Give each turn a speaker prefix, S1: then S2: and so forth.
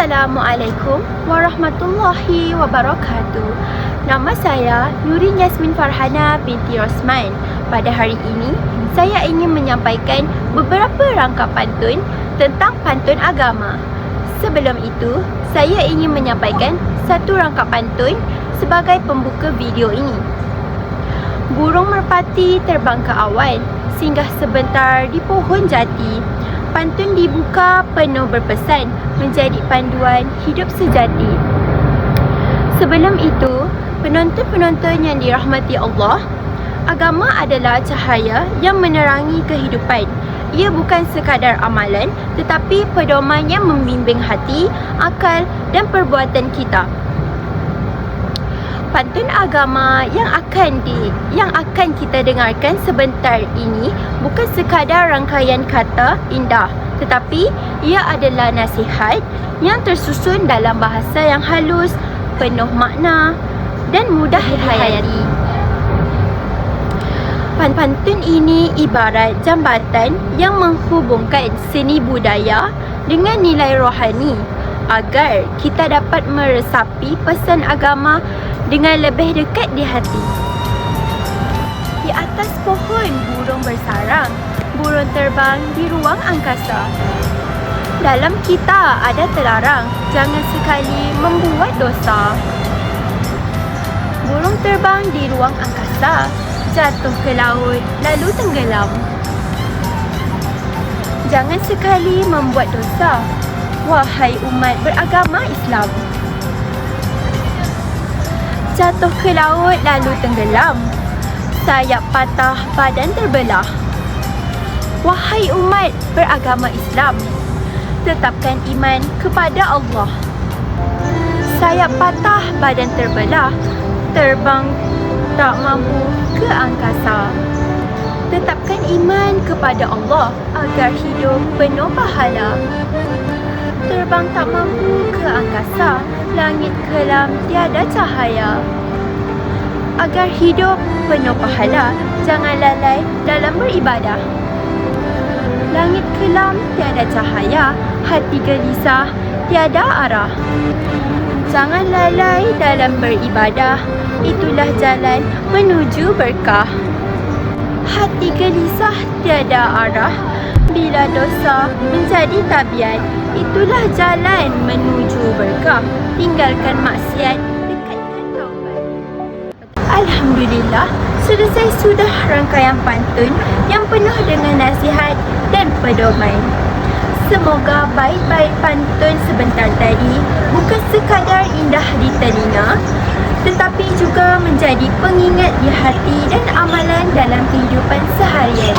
S1: Assalamualaikum warahmatullahi wabarakatuh. Nama saya Nurin Yasmin Farhana binti Rosman. Pada hari ini, saya ingin menyampaikan beberapa rangka pantun tentang pantun agama. Sebelum itu, saya ingin menyampaikan satu rangka pantun sebagai pembuka video ini. Burung merpati terbang ke awan, singgah sebentar di pohon jati. Pantun dibuka penuh berpesan, menjadi panduan hidup sejati. Sebelum itu, penonton-penonton yang dirahmati Allah, agama adalah cahaya yang menerangi kehidupan. Ia bukan sekadar amalan, tetapi pedoman yang membimbing hati, akal dan perbuatan kita. Pantun agama yang akan kita dengarkan sebentar ini bukan sekadar rangkaian kata indah, tetapi ia adalah nasihat yang tersusun dalam bahasa yang halus, penuh makna dan mudah dihayati. Pantun ini ibarat jambatan yang menghubungkan seni budaya dengan nilai rohani agar kita dapat meresapi pesan agama dengan lebih dekat di hati. Di atas pohon burung bersarang, burung terbang di ruang angkasa. Dalam kita ada terlarang, jangan sekali membuat dosa. Burung terbang di ruang angkasa, jatuh ke laut lalu tenggelam. Jangan sekali membuat dosa, wahai umat beragama Islam. Jatuh ke laut lalu tenggelam, sayap patah badan terbelah. Wahai umat beragama Islam, tetapkan iman kepada Allah. Sayap patah badan terbelah, terbang tak mampu ke angkasa. Tetapkan iman kepada Allah agar hidup penuh pahala. Terbang tak mampu ke angkasa, langit kelam tiada cahaya. Agar hidup penuh pahala, jangan lalai dalam beribadah. Langit kelam tiada cahaya, hati gelisah tiada arah. Jangan lalai dalam beribadah, itulah jalan menuju berkah. Hati gelisah tiada arah, bila dosa menjadi tabiat, itulah jalan menuju berkah. Tinggalkan maksiat, dekatkan taubat. Alhamdulillah, selesai sudah rangkaian pantun yang penuh dengan nasihat dan pedoman. Semoga baik-baik pantun sebentar tadi bukan sekadar indah di telinga, tetapi juga menjadi pengingat di hati dan amalan dalam kehidupan seharian.